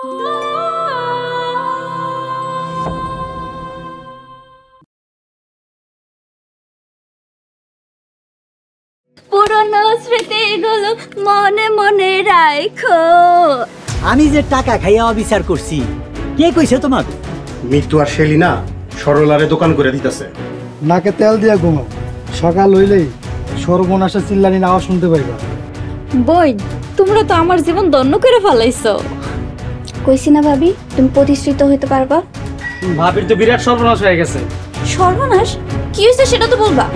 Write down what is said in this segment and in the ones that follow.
পুরনো স্মৃতিগুলো মনে মনে রাখো। আমি যে টাকা খাইয়া অবিচার করছি, কে কইছে তোমাক? মৃত্যু আর সেলিনা সরলারে দোকান করে দিতেছে। নাকে তেল দিয়া ঘুমাও, সকাল হইলেই সর্বনাশা চিল্লানি আওয়াজ শুনতে পাইবা। বোন, তোমরা তো আমার জীবন ধন্য করে ফেলাইছো। কইছি না ভাবি, তুমি প্রতিষ্ঠিত হইতে পারবা। ভাবির তো বিরাট সর্বনাশ হয়ে গেছে। সর্বনাশ? কি হয়েছে সেটা তো বলবা।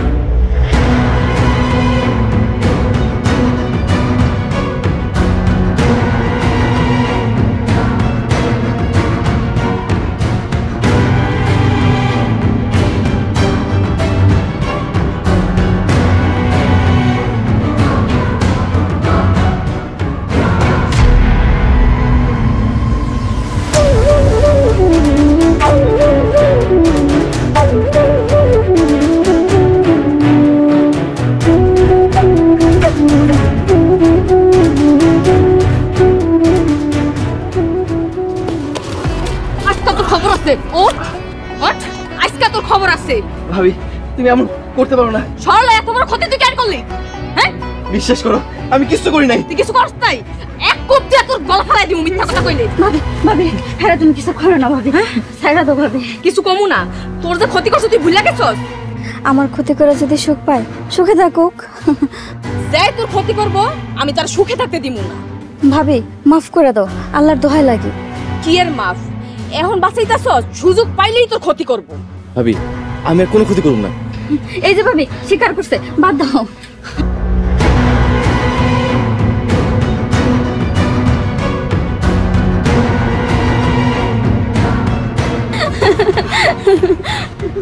ভাবি তুমি এমন করতে পারো না। সরলা এত বড় ক্ষতি তুই কেন করলি? হ্যাঁ, বিশ্বাস করো আমি কিছু করি নাই। তুই কিছু করছ তাই? এক কোপ দিয়ে তোর গলা ফালাই দিমু মিথ্যা কথা কইলে। ভাবি, ভাবি, হ্যাঁ তুমি কিছু করো না ভাবি। হ্যাঁ, ছাইরা দাও ভাবি। কিছু কমু না, তোর যে ক্ষতি করছ তুই ভুলে গেছস। আমার ক্ষতি করে যদি সুখ পায়, সুখে থাকুক। যাই তোর ক্ষতি করব, আমি তার সুখে থাকতে দিমু না। ভাবি মাফ করে দাও, আল্লাহর দোহাই লাগে। কি এর মাফ? এখন বাঁচাইতাছস, সুযোগ পাইলেই তোর ক্ষতি করব। ভাবি আমি আর কোনো ক্ষতি করব না। এই যে ভাবি স্বীকার করছে, বাদ দাও।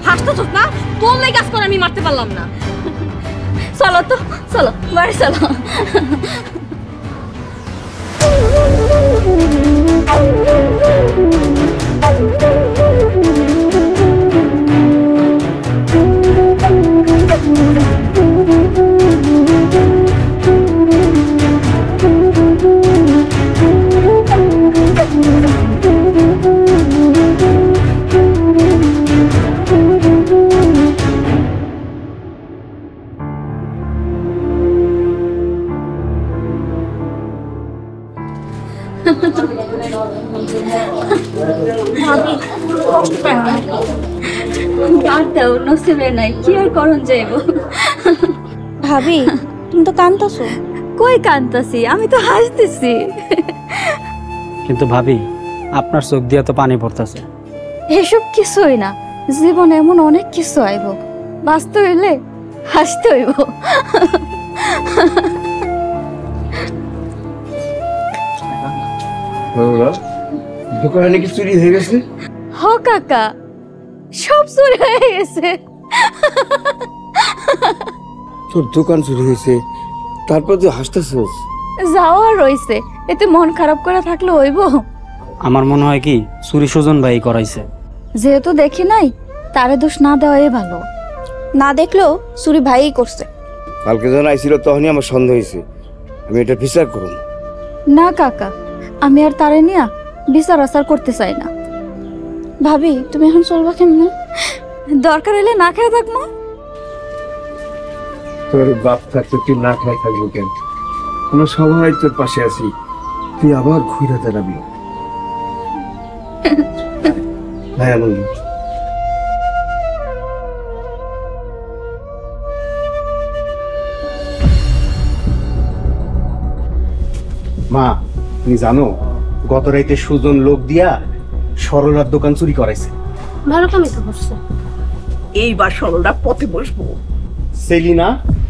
হাসতেছস না? তোর লাই কাজ করে আমি মারতে পারলাম না। চলো তো, চলো বাড়ি চলো। নসিবে নাই, কি আর করন যাইব। ভাবি তুমি তো কাঁদতাছো। কই কাঁদতাছি, আমি তো হাসতেছি। কিন্তু ভাবি আপনার চোখ দিয়ে তো পানি পড়তেছে। এসব কিছুই না, জীবনে এমন অনেক কিছু আইব, বাঁচতে হইলে হাসতে হইব। দোকানে নাকি চুরি হয়ে গেছে? হ কাকা, সব চুরি হয়ে গেছে। তোর দোকান চুরি হয়েছে, তারপর তুই হাসতেছিস? যাওয়া রইছে, এতে মন খারাপ করে থাকলে হইব? আমার মনে হয় কি চুরি সুজন ভাই করাইছে। যেহেতু দেখি নাই, তারে দোষ না দেওয়াই ভালো। না দেখলেও চুরি ভাইই করছে। কালকে যখন আইছিল তখনই আমার সন্দেহ হয়েছে, আমি এটা বিচার করব না কাকা, আমি আর তারে নিয়া বিচার আচার করতে চাই না। ভাবি তুমি এখন চলবা কেমনে? দরকার হলে না খেয়ে থাকবো। তোর বাপ থাকতে তুই না খাই থাকবো কেন? আমরা সবাই তোর পাশে আছি, তুই আবার ঘুরে দাঁড়াবি। হ্যাঁ বন্ধু, মা তুমি জানো গত রাইতে সুজন লোক দিয়া সরলার দোকান চুরি করাইছে। ভালো কামই তো করছে। এইবার সরলা পথে বসবো। সেলিনা,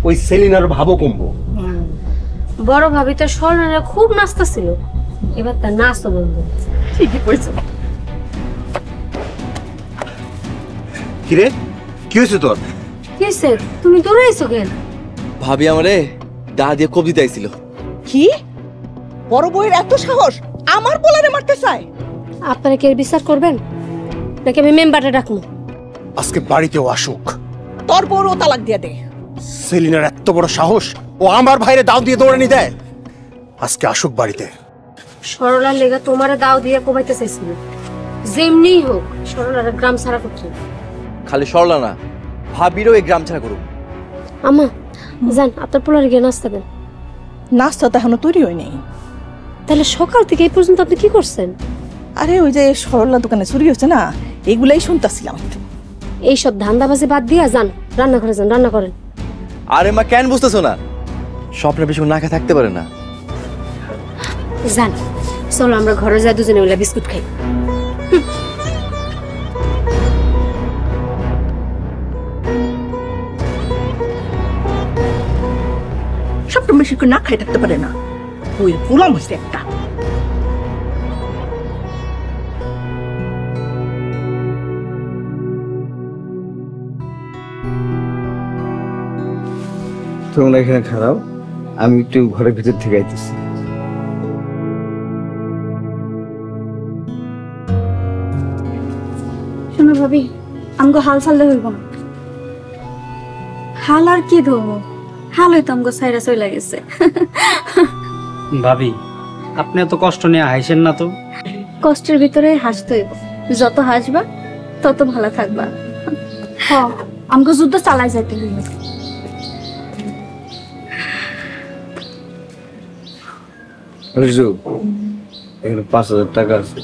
ওই সেলিনার ভাবও কমবো। বড় ভাবি তো স্বর্ণারা খুব নাস্তা ছিল, এবার তার নাস্তা বন্ধ। ঠিকই কইছো। কিরে কি হয়েছে তোর? কি স্যার, তুমি দৌড়াইছো কেন? ভাবি আমারে দা দিয়ে কোপ দিতে আইছিল। কি বড় বউয়ের এত সাহস, আমার পোলারে মারতে চায়? আপনারা কি এর বিচার করবেন নাকি আমি মেম্বারটা ডাকবো? আজকে বাড়িতেও আসুক। তোর বউরও তালাক দিয়ে দে। সেলিনার এত বড় সাহস, ও আমার ভাইরে দাও দিয়ে দৌড়ানি দেয়। আজকে আসুক বাড়িতে, সরলার লেগে তোমারে দাও দিয়ে কমাইতে চাইছিল, যেমনি হোক সরলার গ্রাম ছাড়া করতে। খালি সরলা না, ভাবিরও এই গ্রাম ছাড়া করুক। আম্মা জান, আপনার পোলার গিয়ে নাস্তা দেন। নাস্তা তো এখনো তৈরি হয়নি। তাহলে সকাল থেকে এই পর্যন্ত আপনি কি করছেন? আরে ওই যে সরলা দোকানে চুরি হচ্ছে না, এগুলাই শুনতেছিলাম। এইসব ধান্দাবাজি বাদ দিয়া যান রান্নাঘরে, যান রান্না করেন। আরে মা কেন বুঝতেছো না? স্বপ্নের বেশি না খেয়ে থাকতে পারে না। যান চলো আমরা ঘরে যাই, দুজনে মিলে বিস্কুট খাই। সবটা বেশি করে না খাই থাকতে পারে না, ওই গোলাম হচ্ছে একটা। তোমরা এখানে খারাপ, আমি একটু ঘরের ভিতর থেকে আইতেছি। শোনো ভাবি, আমগো হাল ছাড়লে হইব না। হাল আর কি ধরবো, হাল হইতো আমগো সাইরা চলে গেছে। ভাবি আপনি এত কষ্ট নিয়ে হাসেন না তো। কষ্টের ভিতরে হাসতে হইব, যত হাসবা তত ভালো থাকবা। হ, আমগো যুদ্ধ চালাই যাইতে হইব। এখানে 5,000 টাকা আছে,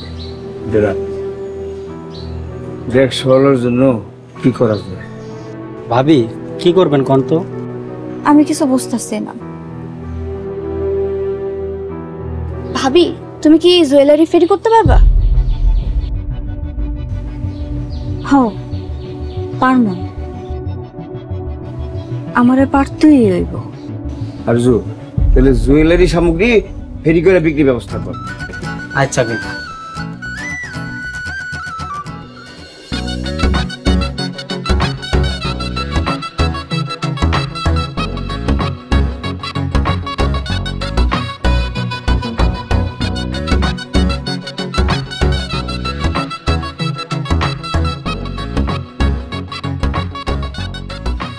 দেখ সরলার জন্য কি করা যায়। ভাবি কি করবেন কোন তো? আমি কিছু বুঝতেছি না। ভাবি তুমি কি জুয়েলারি ফেরি করতে পারবা? হ্যাঁ পারবো, আমারে পারতেই হইব। আরজু তাহলে জুয়েলারি সামগ্রী ফেরি করে বিক্রি ব্যবস্থা কর। আচ্ছা ভাই।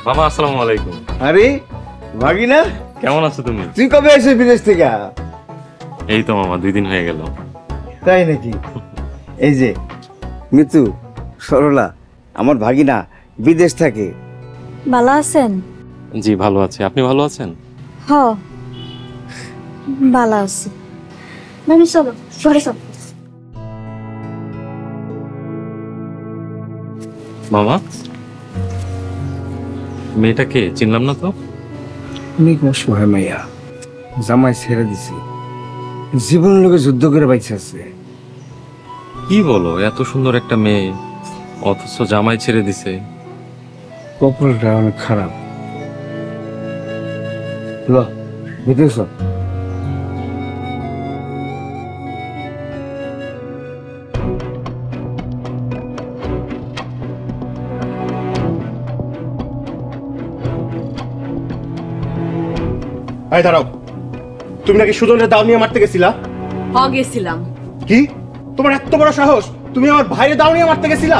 মামা আসসালামু আলাইকুম। আরে ভাগিনা কেমন আছো তুমি? তুই কবে এসে বিদেশ থেকে? এই তো মামা 2 দিন হয়ে গেল। তাই নাকি? এই যে মিতু, সরলা আমার ভাগিনা বিদেশ থাকে। ভালো আছেন? জি ভালো আছি, আপনি ভালো আছেন? হ ভালো আছি। ভাবি চলো ঘরে চলো। মামা মেয়েটাকে চিনলাম না তো। অনেক অসহায় মাইয়া, জামাই ছেড়ে দিছে, জীবনের লোকে যুদ্ধ করে বাইছে আছে। কি বলো, এত সুন্দর একটা মেয়ে অথচ জামাই ছেড়ে দিছে। কপালটা অনেক খারাপ। ল বুঝেছ? এই দাঁড়াও, তুমি নাকি সুজনের দাও নিয়ে মারতে গেছিলা? গেছিলাম। কি তোমার এত বড় সাহস, তুমি আমার ভাইয়ের দাও নিয়ে মারতে গেছিলা?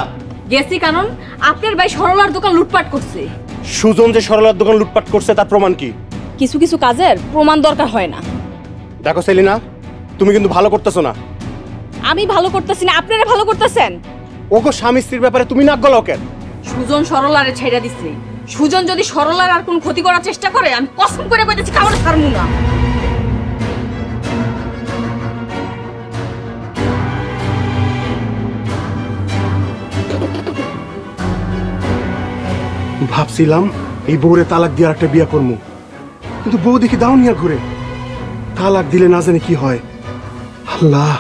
গেছি কারণ আপনার ভাই সরলার দোকান লুটপাট করছে। সুজন যে সরলার দোকান লুটপাট করছে তার প্রমাণ কি? কিছু কিছু কাজের প্রমাণ দরকার হয় না। দেখো সেলিনা, তুমি কিন্তু ভালো করতেছো না। আমি ভালো করতেছি না, আপনারা ভালো করতেছেন। ওগো স্বামী স্ত্রীর ব্যাপারে তুমি নাক গলাও কেন? সুজন সরলারে ছেড়ে দিছে। সুজন যদি সরলার আর কোন ক্ষতি করার চেষ্টা করে, আমি কসম করে কইতেছি কামড়ে ছাড়মু না। ভাবছিলাম এই বউরে তালাক দিয়ে একটা বিয়া করবো, কিন্তু বউ দেখি দাও নিয়ে ঘুরে। তালাক দিলে না জানি কি হয়। আল্লাহ,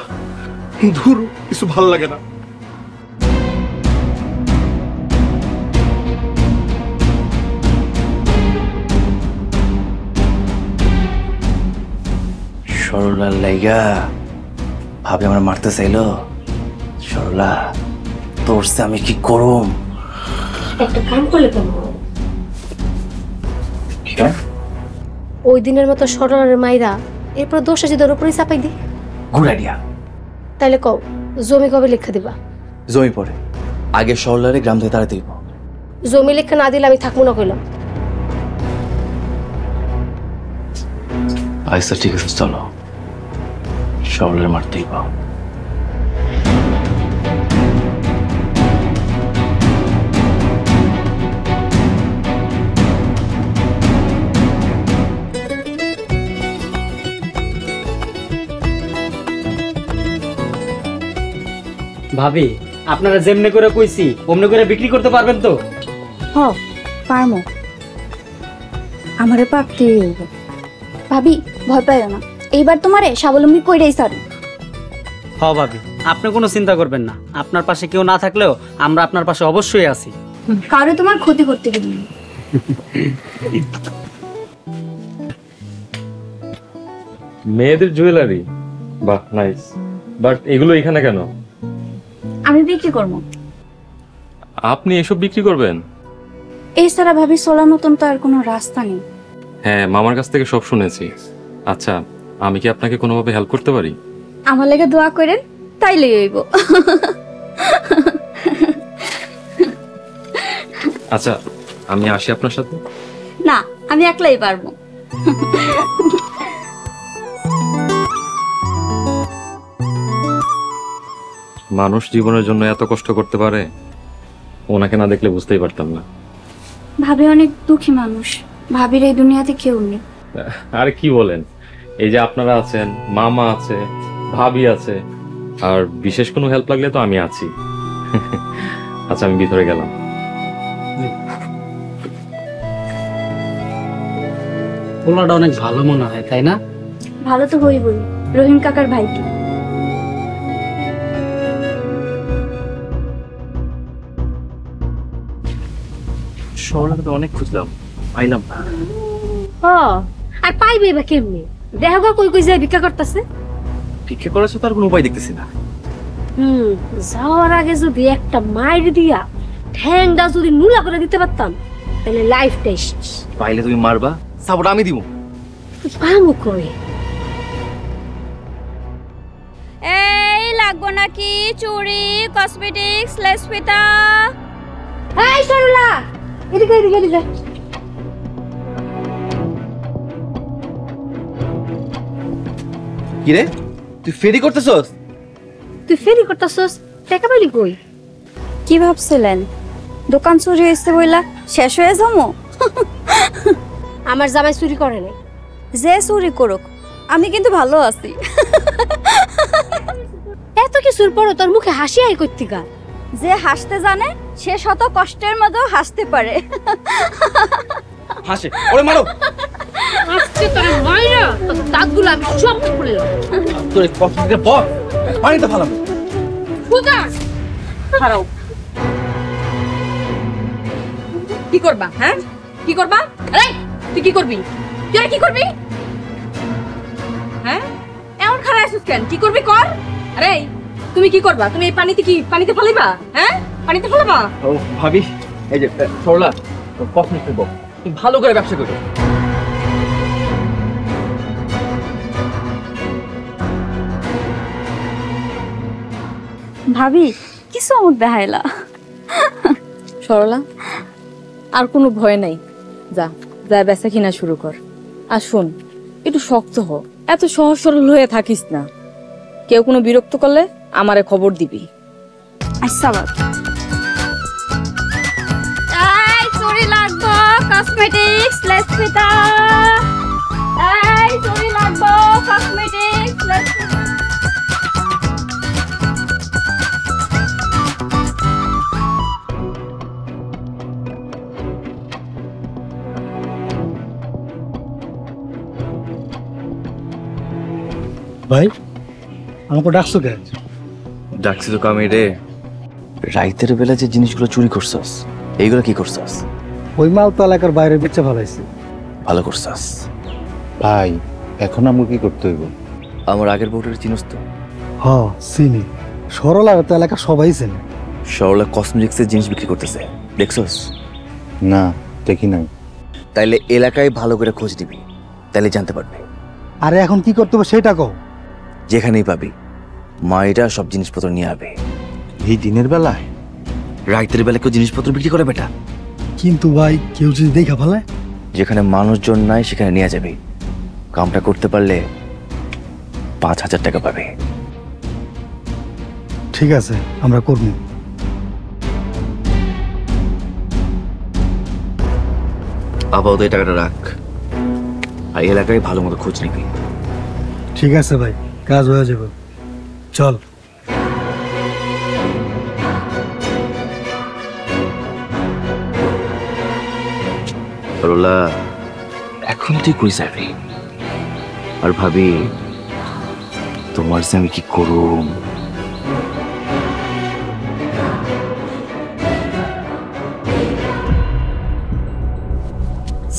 ধুর, কিছু ভাল লাগে না। সরলার লাইগা ভাবে আমার মারতে চাইলো। সরলা তোর সে আমি কি করুম? একটা কাম করলে কেমন? ওই দিনের মতো সরলার মাইরা এরপর দোষ আছে তোর উপরেই চাপাই দি। Good idea. তাইলে কও জমি কবে লেখা দিবা? জমি পড়ে আগে সরলারে গ্রাম থেকে তাড়াতে দিব। জমি লেখা না দিলে আমি থাকবো না কইলাম। আচ্ছা ঠিক আছে, চলো। সরলার মারতেই পাও। ভাবি, আপনারা যেমনে করে কইছি অমনে করে বিক্রি করতে পারবেন তো? হ পারমো, আমারে পারতেই হইব। ভাবি ভয় পাইও না, এইবার তোমারে স্বাবলম্বী কইরাই ছাড়ি। হ ভাবি, আপনি কোনো চিন্তা করবেন না, আপনার পাশে কেউ না থাকলেও আমরা আপনার পাশে অবশ্যই আছি। কারো তোমার ক্ষতি করতে দিবি না। মেয়েদের জুয়েলারি, বাহ নাইস, বাট এগুলো এখানে কেন? আমি বিক্রি করবো। আপনি এসব বিক্রি করবেন? এছাড়া ভাবি চলার মতন তো আর কোনো রাস্তা নেই। হ্যাঁ, মামার কাছ থেকে সব শুনেছি। আচ্ছা, আমি কি আপনাকে কোনোভাবে হেল্প করতে পারি? আমার লেগে দোয়া করেন, তাইলে হইব। আচ্ছা, আমি আসি আপনার সাথে। না, আমি একলাই পারবো। মানুষ জীবনের জন্য এত কষ্ট করতে পারে, ওনাকে না দেখলে বুঝতেই পারতাম না। ভাবি অনেক দুঃখী মানুষ, ভাবির এই দুনিয়াতে কেউ নেই। আরে কি বলেন, এই যে আপনারা আছেন, মামা আছে, ভাবি আছে, আর বিশেষ কোনো হেল্প লাগলে তো আমি আছি। আচ্ছা, আমি ভিতরে গেলাম। পোলাটা অনেক ভালো মনে হয়, তাই না? ভালো তো হইবই, রহিম কাকার ভাইটি। সরলাকে তো অনেক খুঁজলাম, পাইলাম না। আর পাইবে বা কেমনি? দেখো গা কই কই যায় ভিক্ষা করতেছে। ভিক্ষা করার তো আর কোনো উপায় দেখতেছি না। যাওয়ার আগে যদি একটা মাইর দিয়া ঠ্যাংটা যদি নুলা করে দিতে পারতাম, তাহলে লাইফটাই শেষ। পাইলে তুমি মারবা, সাপোর্ট আমি দিব। পামু কই? এই লাগবো নাকি চুড়ি, কসমেটিক্স, লেস ফিতা? এই সরলা, এদিকে এদিকে এদিকে। কি রে, তুই ফেরি করতেছস? তুই ফেরি করতেছস, টাকা পাইলি কই? কি ভাবছিলেন দোকান চুরি হয়েছে বইলা শেষ হয়ে যাবো? আমার জামাই চুরি করে নাই। যে চুরি করুক, আমি কিন্তু ভালো আছি। এত কিছুর পরও তোর মুখে হাসি আই কইতিকা? যে হাসতে জানে সে শত কষ্টের মধ্যেও হাসতে পারে। হাসে, ওরে মারো। আজকে তোর মাইরা তোর দাঁতগুলো আমি সব খুললাম। তোর কষ্ট থেকে বল, পানিতে ফালাম। ফুটা খারাও। কি করবা? হ্যাঁ, কি করবা? আরে তুই কি করবি? তুই কি করবি? হ্যাঁ, এমন খারাপ আছিস কেন? কি করবি কর। আরে তুমি কি করবা? তুমি এই পানিতে কি পানিতে ফেলাইবা? হ্যাঁ, পানিতে ফেলাবা? ও ভাবি, এই যে সরলা, কষ্ট থেকে বল, তুমি ভালো করে ব্যবসা করো। ভাবি কিছু আমাকে দেখাইলা। সরলা, আর কোনো ভয় নাই, যা যা বেচা কিনা শুরু কর। আর শোন, একটু শক্ত হ, এত সহজ সরল হয়ে থাকিস না। কেউ কোনো বিরক্ত করলে আমারে খবর দিবি। আচ্ছা বাবা। এই চুড়ি লাগবো, কসমেটিক্স, লেস ফিতা। এই চুড়ি লাগবো, কসমেটিক্স, লেস ফিতা। ভাই আমাকে ডাকছো কে? ডাকছি তো কামি রে। রাইতের বেলা যে জিনিসগুলো চুরি করছস, এইগুলো কি করছস? ওই মাল তো এলাকার বাইরে বেচে ফেলাইছি। ভালো করছস ভাই। এখন আমরা কি করতে হইব? আমার আগের বউটার চিনস তো? হ চিনি, সরলা তো এলাকা সবাই চেনে। সরলা কসমেটিক্সের জিনিস বিক্রি করতেছে, দেখছস? না, দেখি নাই। তাইলে এলাকায় ভালো করে খোঁজ দিবি, তাইলে জানতে পারবি। আরে এখন কি করতে হবে সেটা কও। যেখানেই পাবি মায়েরা সব জিনিসপত্র নিয়ে আবে। এই দিনের বেলায়? রাইতের বেলা কেউ জিনিসপত্র বিক্রি করে বেটা? কিন্তু ভাই কেউ যদি দেখা ফেলে? যেখানে মানুষজন নাই সেখানে নিয়ে যাবে। কামটা করতে পারলে 5,000 টাকা পাবে। ঠিক আছে, আমরা করব। আপাতত এই টাকাটা রাখ, আর এলাকায় ভালো মতো খোঁজ নিবি। ঠিক আছে ভাই, কাজ হয়ে যাবে। চল। সরলা, এখন তুই কই যাবি? আর ভাবি, তোমার যে আমি কি করুম।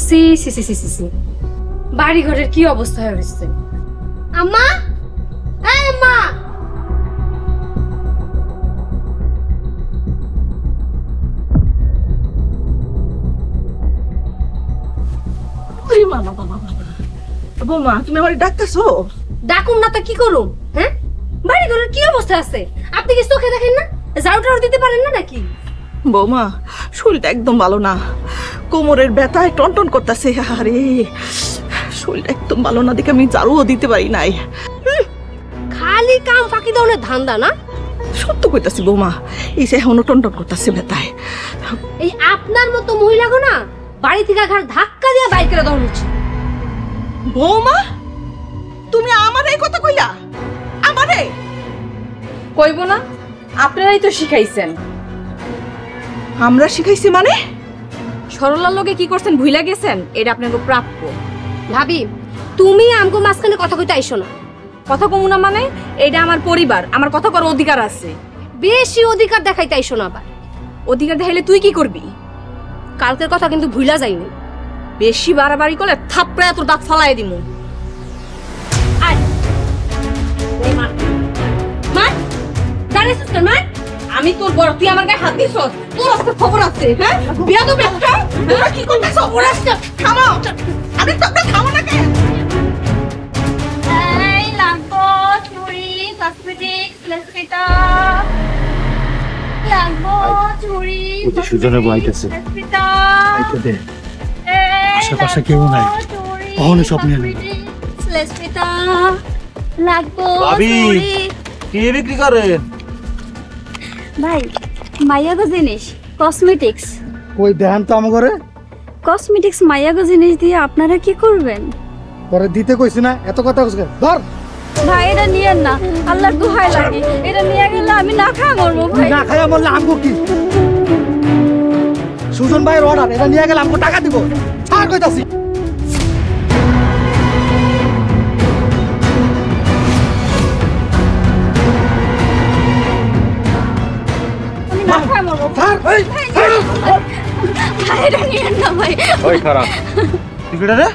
সি সি সি সি সি সি বাড়ি ঘরের কি অবস্থা হয়েছে। আম্মা, এই আম্মা, বৌমা তুমি আমার ডাকতেছো? ডাকুম না তো কি করুম? হ্যাঁ, বাড়ি ঘরের কি অবস্থা আছে আপনি কি চোখে দেখেন না? ঝাড়ু টাড়ু দিতে পারেন না নাকি? বৌমা শরীরটা একদম ভালো না, কোমরের ব্যথায় টনটন করতেছে। আরে শরীরটা একদম ভালো না দেখে আমি ঝাড়ুও দিতে পারি নাই। খালি কাম ফাঁকি দাও না ধান্দা না? সত্য কইতাছি বৌমা, এই যে এখনো টনটন করতেছে ব্যথায়। এই আপনার মতো মহিলা গো না বাড়ি থেকে ঘর ধাক্কা দিয়ে বাইক করে দৌড় উঠছে। বৌমা তুমি আমার এই কথা কইলা? আমারে কইব না? আপনারাই তো শিখাইছেন। আমরা শিখাইছি মানে? সরলার লগে কি করছেন ভুইলা গেছেন? এটা আপনাকে প্রাপ্য। ভাবি তুমি আমগো মাঝখানে কথা কইতে আইসো না। কথা কমু না মানে? এটা আমার পরিবার, আমার কথা করার অধিকার আছে। বেশি অধিকার দেখাইতে আইসো না। আবার অধিকার দেখাইলে তুই কি করবি? কালকের কথা কিন্তু ভুলা যাইনি। বেশি বাড়াবাড়ি করলে থাপড়ায় তোর দাঁত ফালাই দিমু। আয় মার মার, দাঁড়িয়েছিস কেন? মার। আমি তোর বড়, তুই আমার গায়ে হাত দিছস? তোর আজকে খবর আছে। হ্যাঁ, বেয়াদব একটা। তোমরা কি করতেছো? ওরাস্তা থামো। আমি তোমরা থামো না কেন? এই লাগবো চুড়ি, কসমেটিক্স, লেসপিটা। লাগবো চুড়ি, সুজনের বাইতেছে। লেসপিটা। আইতে দে, আশেপাশে কেউ নাই, তাহলে সব নিয়ে নেবে। লেসপিটা লাগবো ভাবি, চুড়ি। কি বিক্রি করেন? ভাই মাইয়াগো জিনিস, কসমেটিক্স। কই দেখান তো আমার ঘরে। কসমেটিক্স মাইয়াগো জিনিস দিয়ে আপনারা কি করবেন? পরে দিতে কইছি না, এত কথা কইছ। ধর ভাই, এটা নিয়েন না, আল্লাহর দোহাই লাগে। এটা নিয়ে গেলে আমি না খাই মরবো ভাই। না খাইয়া বললে আমগো কি? সুজন ভাইয়ের অর্ডার, এটা নিয়ে গেলে আমগো টাকা দিব। ছাড় কইতাছি। আমি না খাই মরবো। ছাড়, এই ছাড়। ভাই, এটা নিয়েন না ভাই। ওই খারাপ, তুই কেডা রে?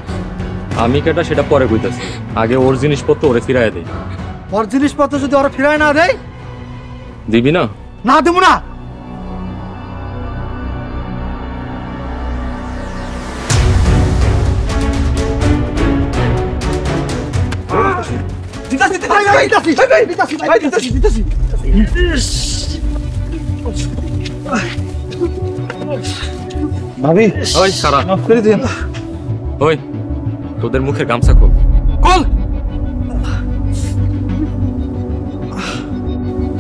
আমি কেটা সেটা পরে কইতাছি, আগে ওর জিনিসপত্র ওরে ফিরাইয়া দেই। ওর জিনিসপত্র যদি ওরা ফিরায় না দেয়? দিবি না? না দেবো না। ভাবি, ওই খারাপ, মাফ করে দিন। ওই তোদের মুখের গামছা খোল। কল।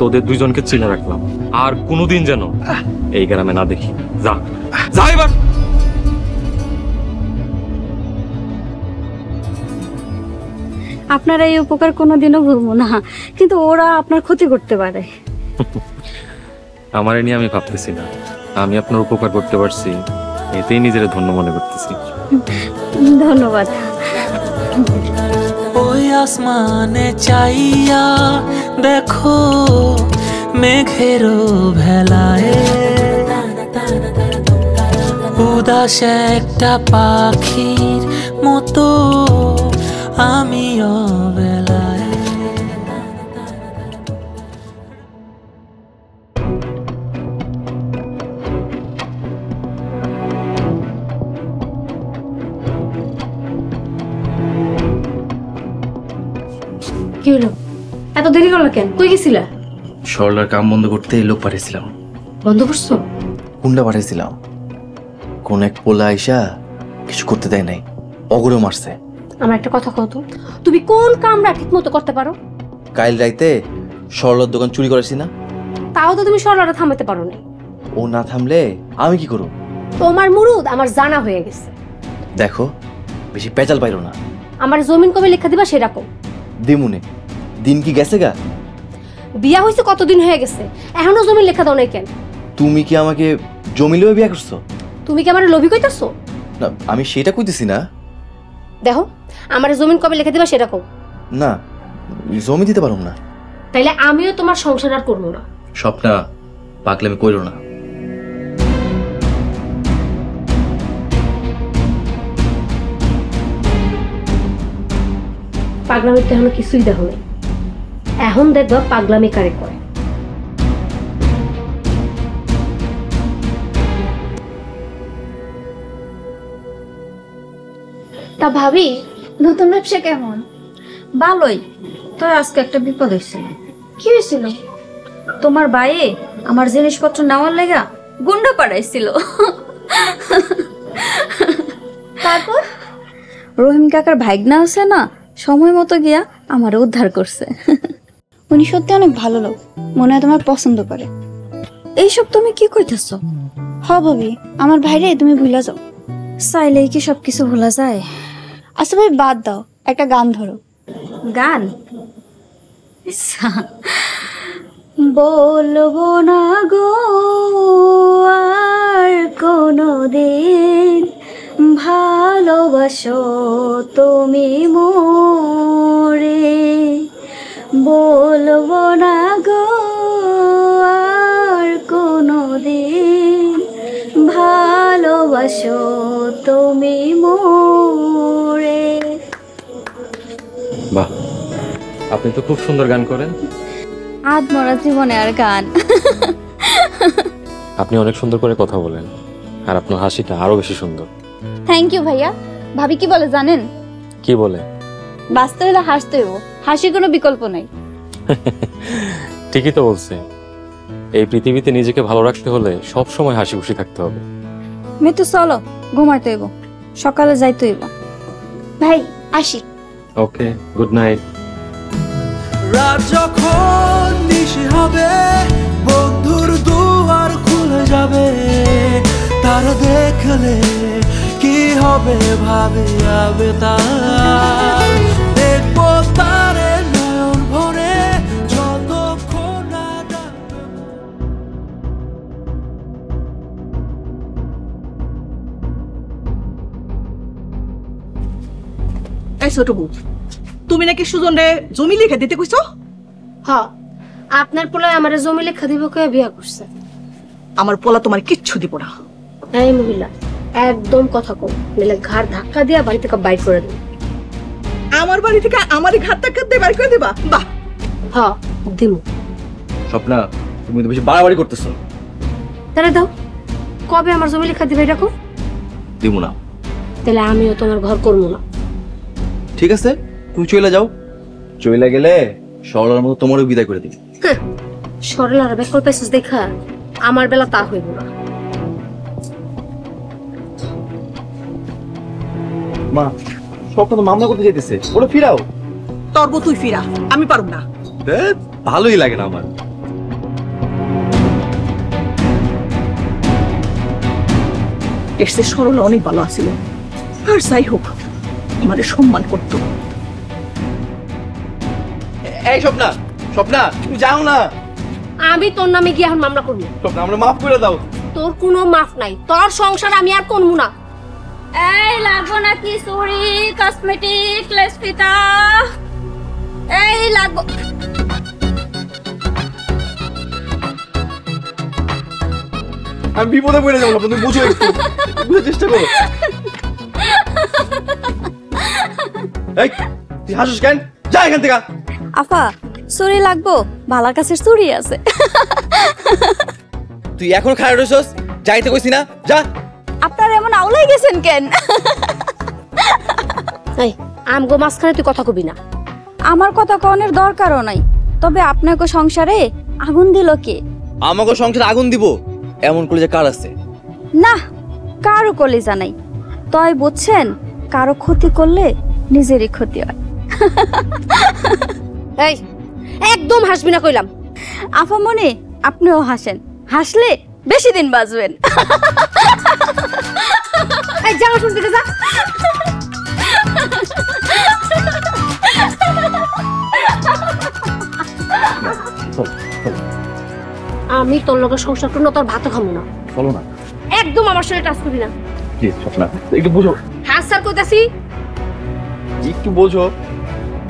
তোদের দুইজনকে চিনে রাখলাম, আর কোনোদিন যেন এই গ্রামে না দেখি। যা যা এবার। আপনারা এই উপকার কোনোদিনও ভুলবো না, কিন্তু ওরা আপনার ক্ষতি করতে পারে। আমারে নিয়ে আমি ভাবতেছি না, আমি আপনার উপকার করতে পারছি, এতেই নিজের ধন্য মনে করতেছি। ধন্যবাদ। ওই আসমানে চাইয়া দেখো মেঘেরও ভেলায় উদাস একটা পাখির মতো আমি অবেলায়। কি হলো? এত দেরি করলো কেন? কই গেছিলা? সরলার কাম বন্ধ করতে লোক পাঠিয়েছিলাম। বন্ধ করছো? কুন্ডা পাঠিয়েছিলাম। কোন এক পোলা আইসা কিছু করতে দেয় নাই, অগরে মারছে। আমার একটা কথা কও তো, তুমি কোন কামরা ঠিক মতো করতে পারো? কাল রাইতে সরলার দোকান চুরি করেছি না? তাও তো তুমি সরলাটা থামাতে পারো না। ও না থামলে আমি কি করব? তোমার মুরুদ আমার জানা হয়ে গেছে। দেখো বেশি পেঁচাল পাইরো না। আমার জমিন কবে লেখা দিবা সেরকম দিমুনে। দিন কি গেছে গা? বিয়া হইছে কতদিন হয়ে গেছে, এখনো জমিন লেখা দাও নাই কেন? তুমি কি আমাকে জমি লয়ে বিয়া করছো? তুমি কি আমার লোভী কইতাছো? না আমি সেটা কইতেছি না। দেখো আমার জমিন কবে লেখা দিবা সেরকম। না জমি দিতে পারুম না। তাইলে আমিও তোমার সংসার আর করবো না। স্বপ্না পাগলামি কইরো না। পাগলামিতে এখনো কিছুই দেখো নাই, এখন দেখবা পাগলামি কারে করে। তা ভাবি নতুন ব্যবসা কেমন? ভালোই, তো আজকে একটা বিপদ হয়েছিল। কি হয়েছিল? তোমার ভাইয়ে আমার জিনিসপত্র নেওয়ার লেগা গুন্ডা পাঠাইছিল। তারপর রহিম কাকার ভাইগনা আছে না, সময় মতো গিয়া আমার উদ্ধার করছে। উনি সত্যি অনেক ভালো লোক, মনে হয় তোমার পছন্দ করে। এইসব তুমি কি কইতেছ? হ ভাবি, আমার ভাইরে তুমি ভুলা যাও। চাইলেই কি সবকিছু ভোলা যায়? আচ্ছা ভাই বাদ দাও, একটা গান ধরো। গান? বলবো না গো আর কোনো দিন, ভালোবাসো তুমি মোরে। বলবো না গো আর কোনো দিন, ভালোবাসো তুমি মোরে। বাহ, আপনি তো খুব সুন্দর গান করেন। আধমরা জীবনে আর গান। আপনি অনেক সুন্দর করে কথা বলেন, আর আপনার হাসিটা আরো বেশি সুন্দর। থ্যাংক ইউ ভাইয়া। ভাবি কি বলে জানেন? কি বলে? বাঁচতে হলে হাসতে হইব, হাসির কোনো বিকল্প নাই। ঠিকই তো বলছে। এই পৃথিবীতে নিজেকে ভালো রাখতে হলে সব সময় হাসি খুশি থাকতে হবে। মিতু চলো ঘুমাইতে হইব, সকালে যাইতে হইব। ভাই আসি। ওকে, গুড নাইট। রাত যখন নিশি হবে, বন্ধুর দুয়ার খুলে যাবে, তার দেখলে কি হবে ভাবে যাবে তার। দেখবো তারে নয়ন ভরে যতক্ষণ না ডাকবে। এই ছোট বউ, তুমি নাকি সুজনরে জমি লিখে দিতে কইছো? হ্যাঁ, আপনার পোলায় আমার জমি লেখা দিব কয়ে বিয়া করছে। আমার পোলা তোমার কিচ্ছু দিব না। এই মহিলা একদম কথা কম, নাহলে ঘাড় ধাক্কা দিয়া বাড়ি থেকে বাইর করে দেব। আমার বাড়ি থেকে আমারই ঘাট ধাক্কা দিয়ে বাইর করে দিবা? বাহ। হ্যাঁ দিমু। স্বপ্না তুমি তো বেশি বাড়াবাড়ি করতেছো। তাহলে দাও, কবে আমার জমি লেখা দিবে এরকম? দিমু না। তাহলে আমিও তোমার ঘর করবো না। ঠিক আছে, তুমি চলে যাও। চলে গেলে সরলার মতো তোমারও বিদায় করে দিবি। সরল আর বেকল পেছিস দেখা, আমার বেলা তা হইব না। মা, স্বপ্ন তো মামলা করতে যাইতেছে, ওটা ফিরাও। তোর বউ তুই ফিরা, আমি পারুম না। ভালোই লাগে না আমার। এসে সরল অনেক ভালো আছিল, আর যাই হোক আমারে সম্মান করতো। এই স্বপ্না, স্বপ্না তুমি যাও না। আমি তোর নামে গিয়ে এখন মামলা করবো। স্বপ্না আমরা মাফ করে দাও। তোর কোনো মাফ নাই, তোর সংসার আমি আর করবো না। এই লাগবো নাকি চুড়ি, কসমেটিক, লেসপিতা? এই লাগবো। আমি বিপদে পড়ে যাবো, তুমি বুঝো, একটু বুঝার চেষ্টা করো। এই তুই হাসিস কেন? যা এখান থেকে। আফা চুরি লাগবো? ভালার কাছে চুরি আছে। তুই এখন খারাপ রইছস, যাইতে কইছি না, যা। আপনারা এমন আউলাই গেছেন কেন? এই আমগো মাঝখানে তুই কথা কবি না। আমার কথা কনের দরকারও নাই, তবে আপনাকে সংসারে আগুন দিল কে? আমাকে সংসারে আগুন দিব এমন কলেজে কার আছে? না, কারো কলিজা নাই। তয় বুঝছেন, কারো ক্ষতি করলে নিজেরই ক্ষতি হয়। এই একদম হাসবি না কইলাম। আফামনি আপনিও হাসেন, হাসলে বেশি দিন বাঁচবেন। এই জামা শুনতে যা। আমি তোর লোকের সংসার করবো, তোর ভাতও খাবো না। চলো না একদম আমার সাথে টাচ করবি না। প্লিজ স্বপ্না একটু বুঝো। হ্যাঁ স্যার কইতাছি, একটু বোঝো।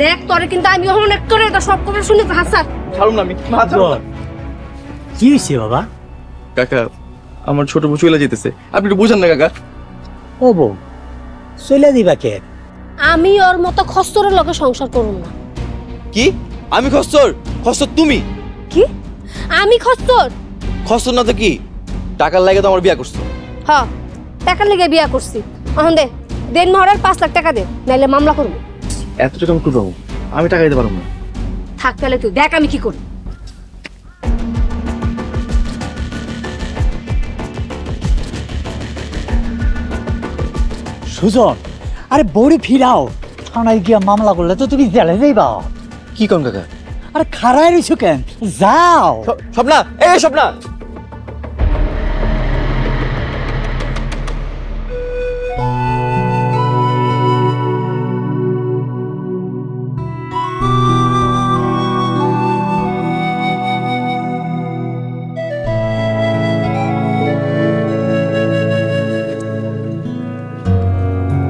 দেখ তোরে কিন্তু আমি অনেক করে সব কথা শুনে হাত স্যার ছাড়ুন না, আমি না ছাড়ুন না। কি হয়েছে বাবা? কাকা আমার ছোট বউ চলে যেতেছে, আপনি একটু বুঝেন না কাকা। ও বউ চলে দিবা কে? আমি ওর মতো খস্তরের লগে সংসার করব না। কি আমি খস্তর? খস্তর তুমি? কি আমি খস্তর? খস্তর না তো কি, টাকার লাগে তো আমার বিয়া করছো। হ্যাঁ টাকার লেগে বিয়া করছি। এখন দে, দেন মহড়ার 5 লাখ টাকা দে, নাইলে মামলা করব। এত টাকা আমি করবো? আমি টাকা দিতে পারবো না। থাক তাহলে তুই দেখ আমি কি করি। সুজন, আরে বউরে ফিরাও, থানায় গিয়া মামলা করলে তো তুমি জেলে যাইবা। কি কোন কাকা? আরে খাড়ায় রইছো কেন, যাও। স্বপ্না, এই স্বপ্না।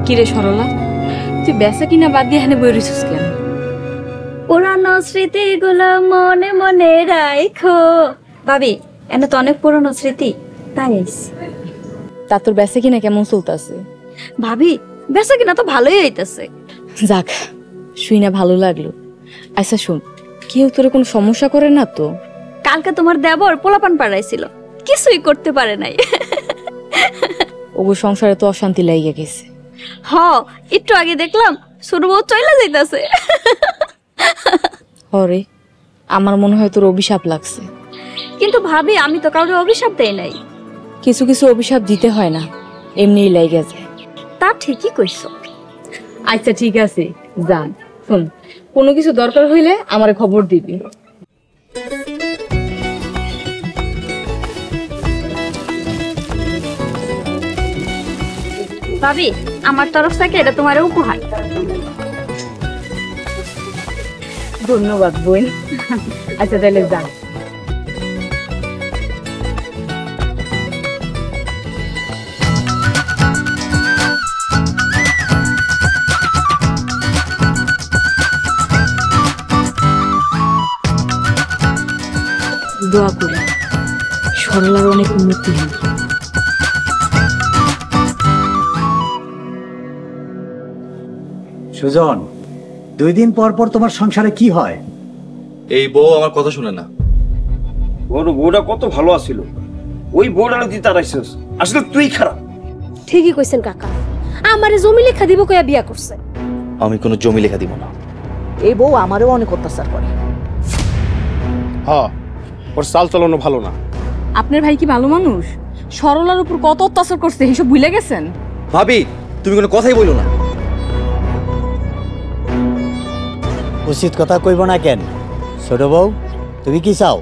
কিরে সরলা, তুই বেচা কিনা বাদ দিয়ে এখানে বই রইছিস কেন? পুরানো স্মৃতিগুলো মনে মনে রাখো। ভাবি এনে তো অনেক পুরনো স্মৃতি, তাই আইছি। তা তোর বেচা কিনা কেমন চলতেছে? ভাবি বেচা কিনা তো ভালোই হইতাছে। যাক, শুই না ভালো লাগলো। আচ্ছা শুন, কেউ তোর কোনো সমস্যা করে না তো? কালকে তোমার দেবর পোলাপান পাড়াইছিল, কিছুই করতে পারে নাই। ওগো সংসারে তো অশান্তি লাগিয়ে গেছে। হ একটু আগে দেখলাম ছোট বউ চলে যাইতাছে। হরে, আমার মনে হয় তোর অভিশাপ লাগছে। কিন্তু ভাবি আমি তো কাউকে অভিশাপ দেই নাই। কিছু কিছু অভিশাপ দিতে হয় না, এমনিই লাগে যায়। তা ঠিকই কইছো। আচ্ছা ঠিক আছে, যান। শোন, কোনো কিছু দরকার হইলে আমারে খবর দিবি। ভাবি আমার তরফ থেকে এটা তোমার উপহার। ধন্যবাদ বোন। আচ্ছা তাহলে যান। দোয়া করি সরলার অনেক উন্নতি হয়। সুজন, 2 দিন পর পর তোমার সংসারে কি হয়? এই বউ আমার কথা শুনে না। ওর বউটা কত ভালো আছিল, ওই বউটা তুই তারাইছিস। আসলে তুই খারাপ। ঠিকই কইছেন কাকা, আমারে জমি লেখা দিব কইয়া বিয়া করছে। আমি কোনো জমি লেখা দিব না। এই বউ আমারও অনেক অত্যাচার করে। হ্যাঁ, ওর চাল চলনও ভালো না। আপনার ভাই কি ভালো মানুষ? সরলার উপর কত অত্যাচার করছে এসব ভুলে গেছেন? ভাবি তুমি কোনো কথাই বলো না। উচিত কথা কইব না কেন? ছোট বউ, তুমি কি চাও?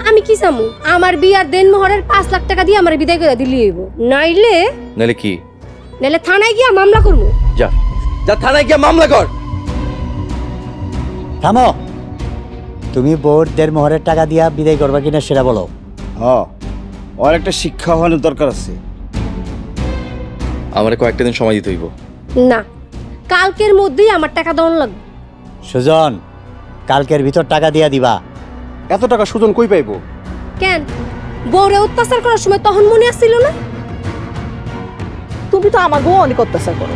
আমি কি চামু? আমার বিয়ার দেন মোহরের 5 লাখ টাকা দিয়ে আমার বিদায় করে দিলি হইব, নাইলে নাইলে কি? নাইলে থানায় গিয়া মামলা করবো। যা যা, থানায় গিয়া মামলা কর। থামো। তুমি বউর 1.5 মোহরের টাকা দিয়া বিদায় করবা কিনা সেটা বলো। হ্যাঁ, ওর একটা শিক্ষা হওয়ার দরকার আছে। আমারে কয়েকটা দিন সময় দিতে হইব। না, কালকের মধ্যেই আমার টাকা দেওয়ার লাগবে। সুজন, কালকের ভিতর টাকা দিয়া দিবা। এত টাকা সুজন কই পাইবো? কেন বউরে অত্যাচার করার সময় তখন মনে আসছিল না? তুমি তো আমার বউ অনেক অত্যাচার করো।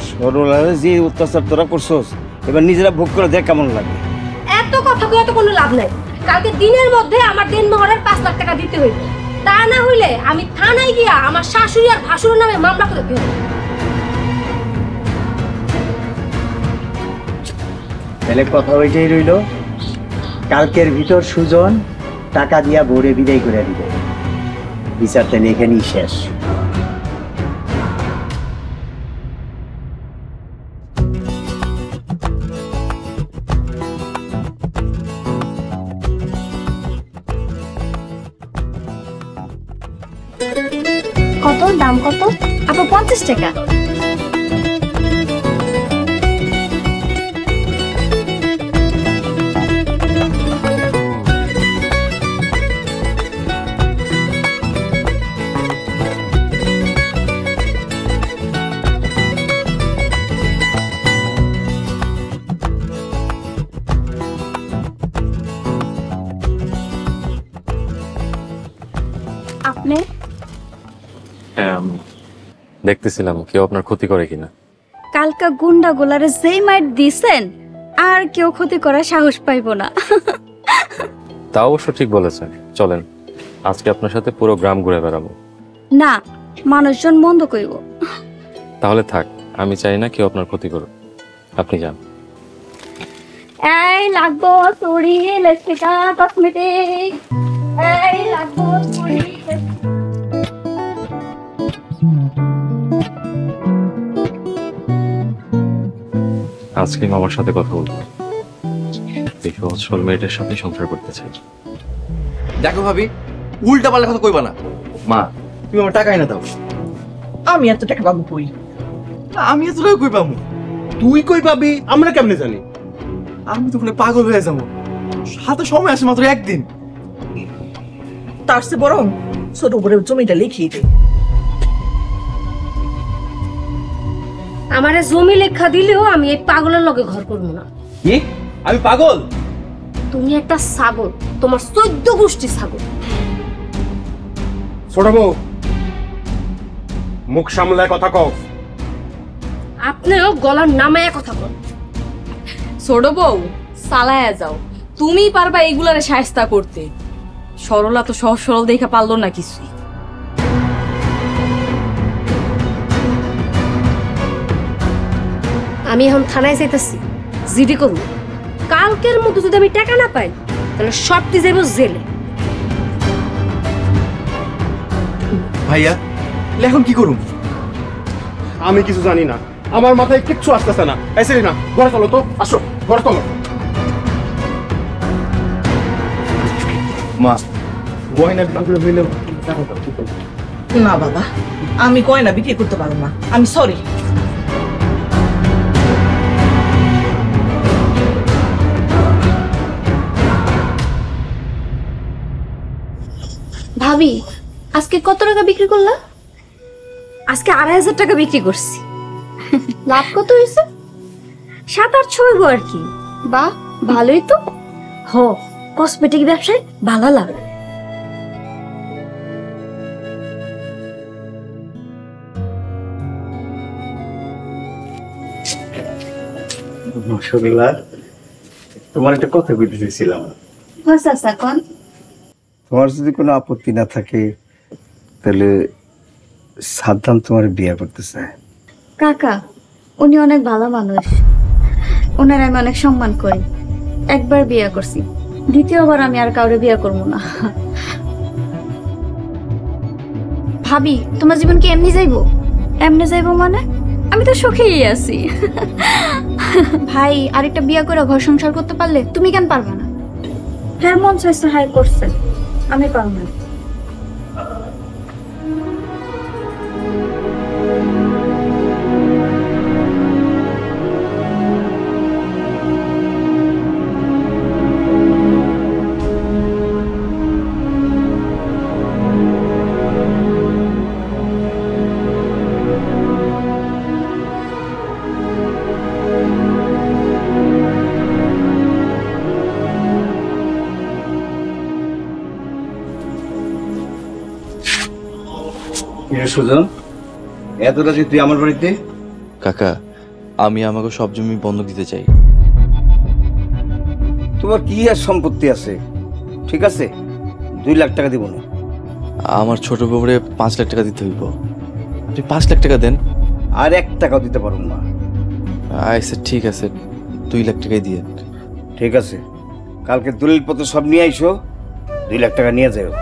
সরলারে যে অত্যাচার তোরা করছস, এবার নিজেরা ভোগ করে দেখ কেমন লাগে। এত কথা কয়ে তো কোনো লাভ নাই। কালকে দিনের মধ্যে আমার দেন মোহরের 5 লাখ টাকা দিতে হইবে। তা না হইলে আমি থানায় গিয়া আমার শাশুড়ি আর ভাসুরের নামে মামলা করে দেব। তাহলে কথা ওইটাই রইল, কালকের ভিতর সুজন টাকা দিয়া বউরে বিদায় করে দিবে। বিচার তাহলে এখানেই শেষ। কত দাম কত? আপা 50 টাকা। আপনি হ্যাঁ, দেখতেছিলাম কেউ আপনার ক্ষতি করে কিনা। কালকা গুন্ডা গোলারে যেই মাইট দিছেন আর কেউ ক্ষতি করার সাহস পাইবো না। তা অবশ্য ঠিক বলেছেন। চলেন আজকে আপনার সাথে পুরো গ্রাম ঘুরে বেড়াবো। না, মানুষজন বন্ধ কইব। তাহলে থাক, আমি চাই না কেউ আপনার ক্ষতি করুক, আপনি যান। এই লাগবো চুড়ি লিপস্টিকা কসমেটিক, এই লাগবো চুড়ি। আজকে মামার সাথে কথা বলবো, দেখি অচল মেয়েটার সাথে সংসার করতে চাই। দেখো ভাবি, উল্টা পাল্টা কথা কইবা না। মা, তুমি আমার টাকা এনে দাও। আমি এত টাকা পাবো কই? আমি এত টাকা কই পাবো? তুই কই পাবি আমরা কেমনে জানি? আমি তো ওখানে পাগল হয়ে যাবো। হাতে সময় আছে মাত্র একদিন। তার চেয়ে বরং ছোট উপরে জমিটা লিখিয়ে দে। আমারে জমি লেখা দিলেও আমি এই পাগলের লগে ঘর করবো না। কি? আমি পাগল? তুমি একটা ছাগল, তোমার 14 গোষ্ঠী ছাগল। ছোট বউ, মুখ সামলায় কথা কও। আপনিও গলার নামায়া কথা বল। ছোট বউ, চালায়া যাও, তুমি পারবা এইগুলারে শায়েস্তা করতে। সরলা তো সহজ সরল দেখে পারলো না কিছুই। আমি এখন থানায় যাইতেছি, জিডি করব। কালকের মধ্যে যদি আমি টাকা না পাই তাহলে সবটি যাইব জেলে। ভাইয়া, এখন কি করুম? আমি কিছু জানি না, আমার মাথায় কিচ্ছু আসতেছে না। এসে না, ঘরে চলো তো, আসো ঘরে চলো। মা, গয়না বিক্রি হইলেও না বাবা, আমি গয়না বিক্রি করতে পারবো না। আমি সরি। ভাবি, আজকে কত টাকা বিক্রি করলা? আজকে 2500 টাকা বিক্রি করছি। লাভ কত হয়েছে? 7-8 হইব আর কি। বাহ, ভালোই তো। হ, কসমেটিক ব্যবসায় ভালো লাভ। মাশাআল্লাহ, তোমার একটা কথা বলতে চাইছিলাম। আচ্ছা কোন? তোমার যদি কোনো আপত্তি না থাকে তাহলে সাদ্দাম তোমার বিয়ে করতে চায়। কাকা, উনি অনেক ভালো মানুষ, ওনার আমি অনেক সম্মান করি। একবার বিয়ে করছি, দ্বিতীয়বার আমি আর কাউরে বিয়ে করবো না। ভাবি, তোমার জীবন কি এমনি যাইবো? এমনি যাইবো মানে? আমি তো সুখেই আছি। ভাই, আরেকটা বিয়ে করে ঘর সংসার করতে পারলে তুমি কেন পারবে না? হ্যাঁ, মন চাইছে হাই করছে, আমি পারবো না। সুজন, এত রাতে তুই আমার বাড়িতে? কাকা, আমি আমাকে সব জমি বন্ধক দিতে চাই। তোমার কি আর সম্পত্তি আছে? ঠিক আছে, 2 লাখ টাকা দিব না। আমার ছোট বউরে 5 লাখ টাকা দিতে হইব। আপনি 5 লাখ টাকা দেন। আর 1 টাকাও দিতে পারব না। আচ্ছা ঠিক আছে, 2 লাখ টাকাই দিয়ে। ঠিক আছে, কালকে দলিল পত্র সব নিয়ে আইসো, 2 লাখ টাকা নিয়ে যাও।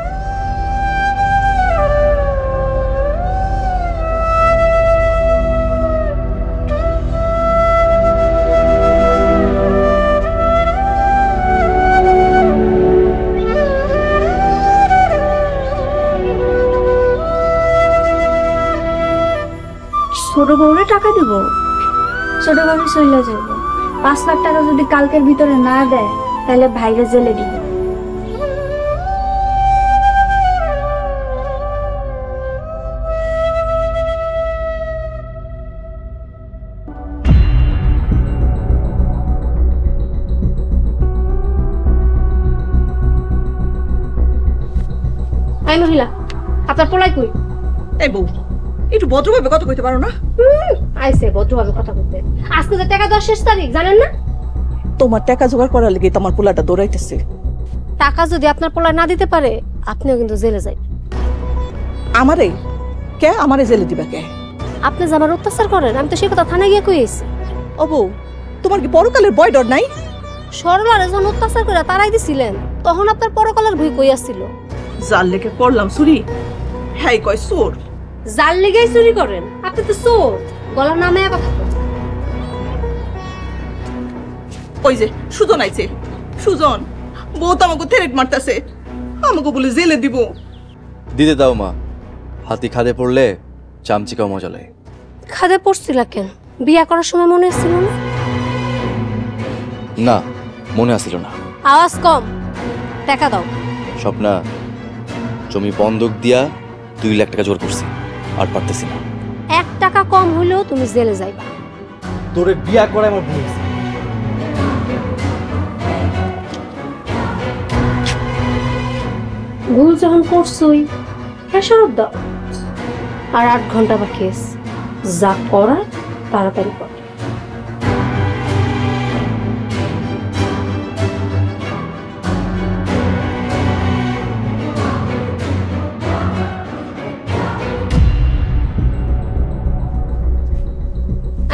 বউরে টাকা দিব? ছোট ভাবি চলে যাব। 5 লাখ টাকা যদি কালকের ভিতরে না দেয় তাহলে ভাইরে জেলে দিব। এই মহিলা, আপনার পোলাই কই? এই বউ, একটু ভদ্রভাবে কথা কইতে পারো না? আইছে ভদ্রভাবে কথা বলতে। আজকে যে টাকা দেওয়ার শেষ তারিখ, জানেন না? তোমার টাকা জোগাড় করার লেগে তোমার পোলাটা দৌড়াইতেছে। টাকা যদি আপনার পোলা না দিতে পারে, আপনিও কিন্তু জেলে যাই। আমারে কে? আমারে জেলে দিবা কে? আপনি যে আমার অত্যাচার করেন, আমি তো সেই কথা থানায় গিয়ে কইছি। ও বউ, তোমার কি পরকালের ভয় ডর নাই? সরলারে যখন অত্যাচার করে তারাই দিছিলেন, তখন আপনার পরকালের ভয় কই আসছিল? জাল লেগে করলাম চুরি, হ্যাঁ কয় চোর। জাল লেগেই চুরি করেন? আপনি তো চোর। গলার নামে কথা বলেন। ওই যে সুজন আইছে। সুজন, বউ তো আমাকে থেরেট মারতেছে, আমাকে বলে জেলে দিব। দিতে দাও মা, হাতি খাদে পড়লে চামচিকাও মজা লাগে। খাদে পড়ছিল কেন? বিয়া করার সময় মনে ছিল না? না, মনে আসছিল না। আওয়াজ কম, টাকা দাও। স্বপ্না, জমি বন্ধক দিয়া 2 লাখ টাকা জোর করছি, আর পারতেছি না। 1 টাকা কম হলেও তুমি জেলে যাইবা। তোরে বিয়া করে আমার ভুল হয়েছে। ভুল যখন করছই, খেসারত দাও। আর 8 ঘন্টা বাকি আছে, যা করার তাড়াতাড়ি কর।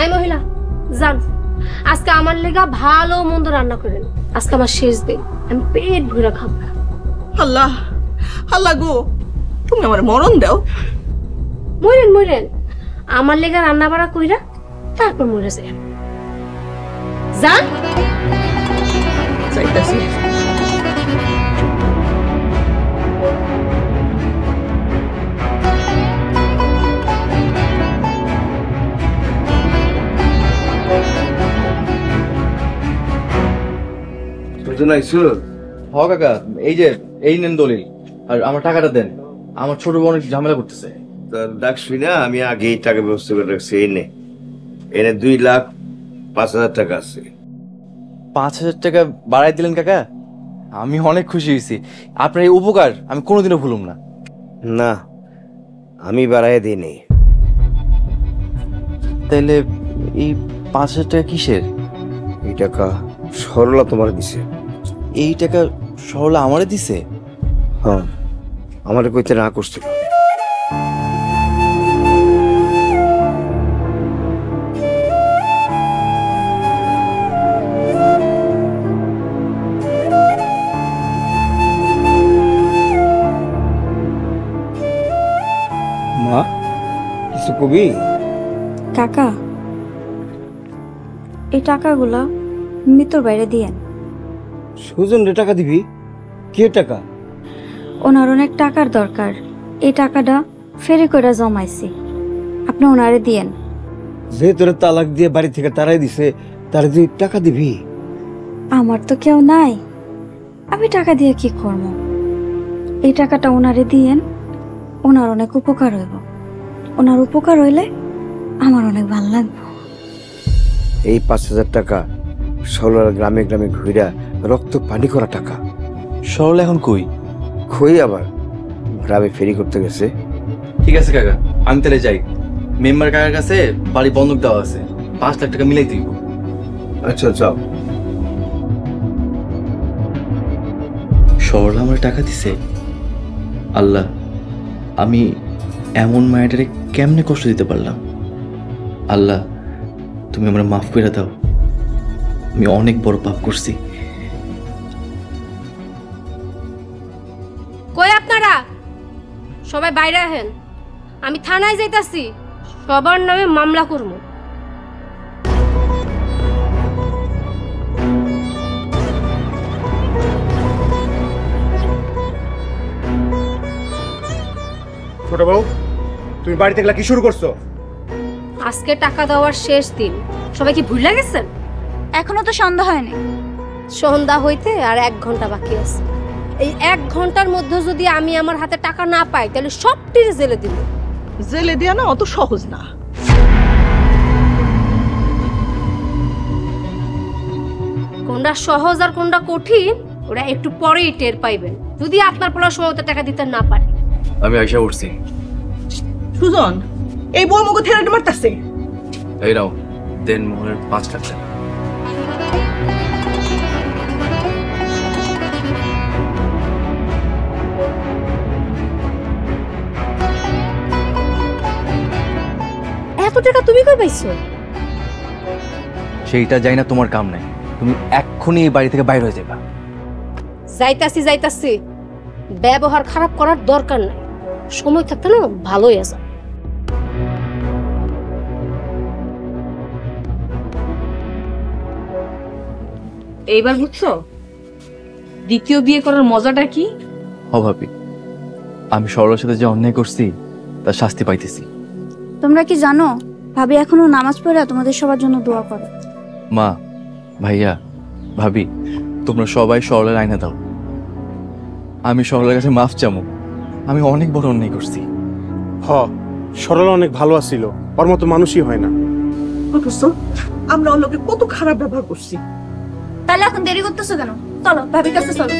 এই মহিলা, যান। আজকে আমার লেগা ভালো মন্দ রান্না করেন। আজকে আমার শেষ দিন, আমি পেট ভরে খাবো। আল্লাহ, আল্লাহ গো, তুমি আমার মরণ দাও। মরেন মরেন, আমার লেগা রান্না বাড়া কইরা তারপর মরে যায়। যান। চাইতাছি। হ কাকা, এই যে এই নেন দলিল, আর আমার টাকাটা দেন। আমার ছোট বোন একটু ঝামেলা করতেছে। তার ডাকছুই না, আমি আগেই টাকা ব্যবস্থা করে রাখছি। এনে 2,05,000 টাকা আছে। 5,000 টাকা বাড়াই দিলেন কাকা, আমি অনেক খুশি হয়েছি। আপনার এই উপকার আমি কোনোদিনও ভুলুম না। না, আমি বাড়াই দিইনি। তাইলে এই 5,000 টাকা কিসের? এই টাকা সরলা তোমার দিছে। এই টাকা সরলা আমারে দিছে? হ্যাঁ, আমারে কইতে না করছিল। মা, কিছু কবি? কাকা, এই টাকাগুলা মৃত্যুর বাইরে দিয়েন। সুজন রে টাকা দিবি? কে টাকা? ওনার অনেক টাকার দরকার, এই টাকাটা ফেরি করে জমাইছি, আপনি ওনারে দিয়েন। যে তোরে তালাক দিয়ে বাড়ি থেকে তারাই দিছে, তারে তুই টাকা দিবি? আমার তো কেউ নাই, আমি টাকা দিয়ে কি করব? এই টাকাটা ওনারে দিয়েন, ওনার অনেক উপকার হইব। ওনার উপকার হইলে আমার অনেক ভালো লাগবে। এই 5,000 টাকা সরলার গ্রামে গ্রামে ঘুরা রক্ত পানি করা টাকা। সরলা এখন কই? কই আবার গ্রামে ফেরি করতে গেছে। ঠিক আছে কাকা, আমি তাহলে যাই। মেম্বার কাকার কাছে বাড়ি বন্ধক দেওয়া আছে, 5 লাখ টাকা মিলাই দিব। আচ্ছা যাও। সরলা আমার টাকা দিছে? আল্লাহ, আমি এমন মায়াটারে কেমনে কষ্ট দিতে পারলাম? আল্লাহ, তুমি আমার মাফ করে দাও, আমি অনেক বড় পাপ করছি। কই আপনারা? সবাই বাইরে আহেন, আমি থানায় যাইতাছি, সবার নামে মামলা করব। ছোট বউ, তুমি বাড়িতে গেলা কি শুরু করছো? আজকে টাকা দেওয়ার শেষ দিন, সবাই কি ভুলে গেছেন? এখনো তো সন্ধ্যা হয়নি। সন্ধ্যা হইতে আর 1 ঘন্টা বাকি আছে। এই 1 ঘন্টার মধ্যে যদি আমি আমার হাতে টাকা না পাই তাহলে সবটির জেলে দিব। জেলে দেয়া না অত সহজ না। কোনটা সহজ আর কোনটা কঠিন ওরা একটু পরেই টের পাইবেন, যদি আপনার পড়ার সময় টাকা দিতে না পারে। আমি আইসা উঠছি। সুজন, এই বউ মুখ থেরাটে মারতাছে। এই নাও দেন মোহরের 5 লাখ টাকা। এত টাকা তুমি কই পাইছো? সেইটা যাই না, তোমার কাম নাই। তুমি এক্ষুনি এই বাড়ি থেকে বাইরে হয়ে যাবা। যাইতাছি, ব্যবহার খারাপ করার দরকার নাই। সময় থাকতে না ভালোই আছে। এইবার বুঝছো দ্বিতীয় বিয়ে করার মজাটা কি? ভাবি, আমি সরলার সাথে যে অন্যায় করছি তার শাস্তি পাইতেছি। তোমরা কি জানো ভাবি এখনো নামাজ পড়ে তোমাদের সবার জন্য দোয়া করে? মা, ভাইয়া, ভাবি, তোমরা সবাই সরলার আয়না দাও। আমি সরলার কাছে মাফ চামো। আমি অনেক বড় অন্যায় করছি। সরলা অনেক ভালো আছিল, ওর মতো মানুষই হয় না। আমরা ওর লোকে কত খারাপ ব্যবহার করছি। তাহলে এখন দেরি করতেছো কেন? চলো ভাবির কাছে চলো।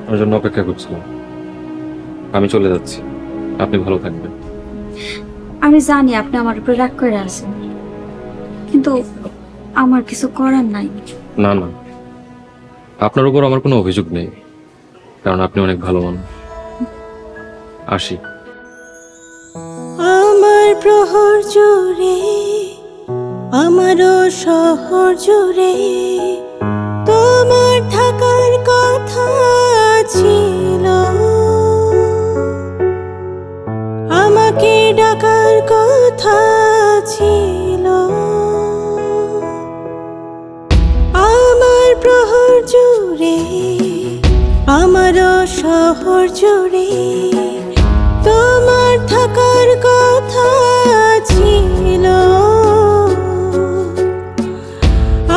আপনার জন্য অপেক্ষা করছিলাম। আমি চলে যাচ্ছি, আপনি ভালো থাকবেন। আমি জানি আপনি আমার উপরে রাগ করে আছেন, কিন্তু আমার কিছু করার নাই। না না, আপনার উপর আমার কোনো অভিযোগ নেই, কারণ আপনি অনেক ভালো মানুষ। আসি। আমার প্রহর জুড়ে, আমারও শহর জুড়ে তোমার থাকার কথা ছিল, আমাকে ডাকার কথা ছিল। আমার প্রহর জুড়ে, আমারও শহর জুড়ে তোমার থাকার কথা ছিল,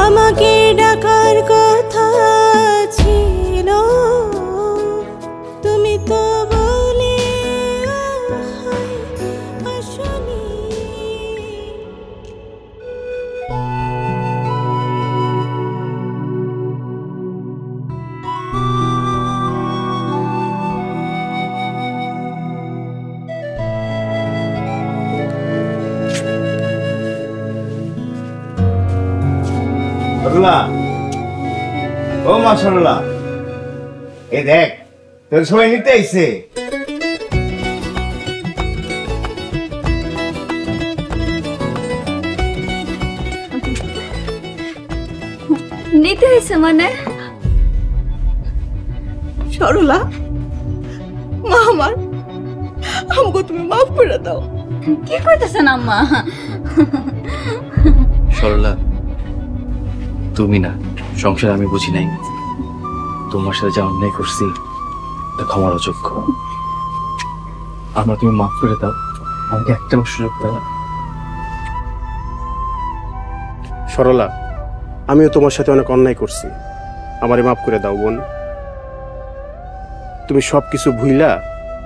আমাকে ডাকার কথা ছিল। তুমি তো বলে আসনি। সরলা, ও মা সরলা, এ দেখ তোর সবাই নিতে আইছে। নিতে হয়েছে মানে? সরলা, মা আমার, আমাকে তুমি মাফ করে দাও। কি করতেছেন আম্মা? সরলা, তুমি না, সংসার আমি বুঝি নাই। তোমার সাথে যা অন্যায় করছি তা ক্ষমার অযোগ্য। আমরা তুমি মাফ করে দাও, আমাকে একটা সুযোগ দাও। সরলা, আমিও তোমার সাথে অনেক অন্যায় করছি, আমারে মাফ করে দাও বোন। তুমি সবকিছু ভুইলা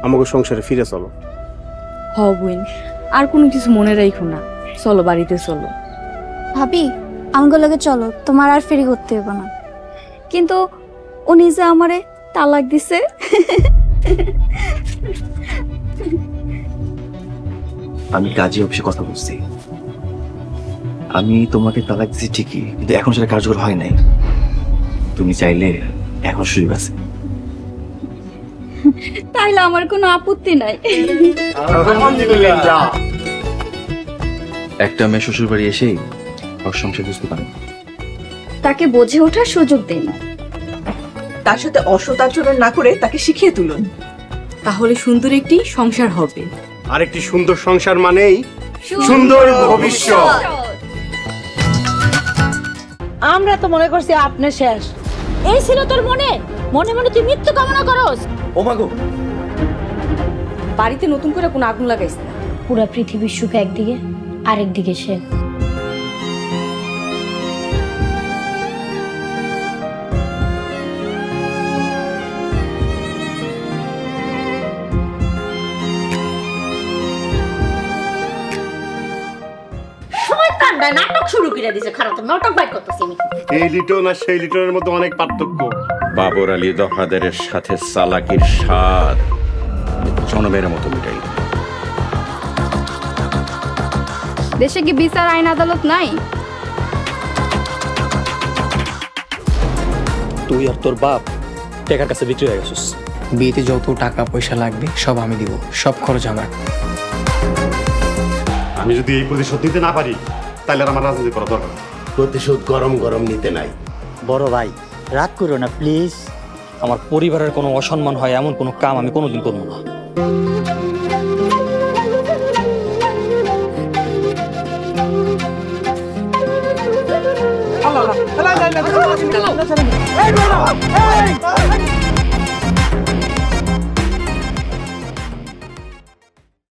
আমাকে সংসারে ফিরে চলো। হ বোন, আর কোনো কিছু মনে রাখো না, চলো বাড়িতে চলো। ভাবি আমাকে লগে চলো, তোমার আর ফেরি করতে হবে না। কিন্তু উনি যে আমারে তালাক দিছে। আমি কাজী অফিসে কথা বলছি। আমি তোমাকে তালাক দিচ্ছি ঠিকই, কিন্তু এখন সেটা কার্যকর হয় নাই। তুমি চাইলে এখন সুযোগ আছে। তাইলে আমার কোনো আপত্তি নাই। একটা মেয়ে শ্বশুর বাড়ি এসেই ঘর সংসার বুঝতে পারে না। তাকে বোঝে ওঠার সুযোগ দেন না। তার সাথে অসৎ আচরণ না করে তাকে শিখিয়ে তুলুন, তাহলে সুন্দর একটি সংসার হবে। আর একটি সুন্দর সংসার মানেই সুন্দর ভবিষ্যৎ। আমরা তো মনে করছি আপনি শেষ। এই ছিল তোর মনে মনে মনে তুই মৃত্যু কামনা করস। ও মাগো, বাড়িতে নতুন করে কোনো আগুন লাগাইস না। পুরা পৃথিবীর সুখ একদিকে, আরেকদিকে সে। নাটক শুরু করে দিয়েছে। খারাপ নাটক বাইর করতেছি আমি। এই লিটন আর সেই লিটনের মধ্যে অনেক পার্থক্য। বাবর আলী দফাদারের সাথে চালাকির স্বাদ জনমের মতো মিটাই। দেশে কি বিচার আইন আদালত নাই? তুই আর তোর বাপ টাকার কাছে বিক্রি হয়ে গেছিস। বিয়েতে যত টাকা পয়সা লাগবে সব আমি দিব, সব খরচ আমার। আমি যদি এই প্রতিশোধ নিতে না পারি তাহলে আমার রাজনীতি করা দরকার। প্রতিশোধ গরম গরম নিতে নাই। বড় ভাই রাগ করো না প্লিজ। আমার পরিবারের কোনো অসম্মান হয় এমন কোনো কাম আমি কোনোদিন করবো না। আল্লাহ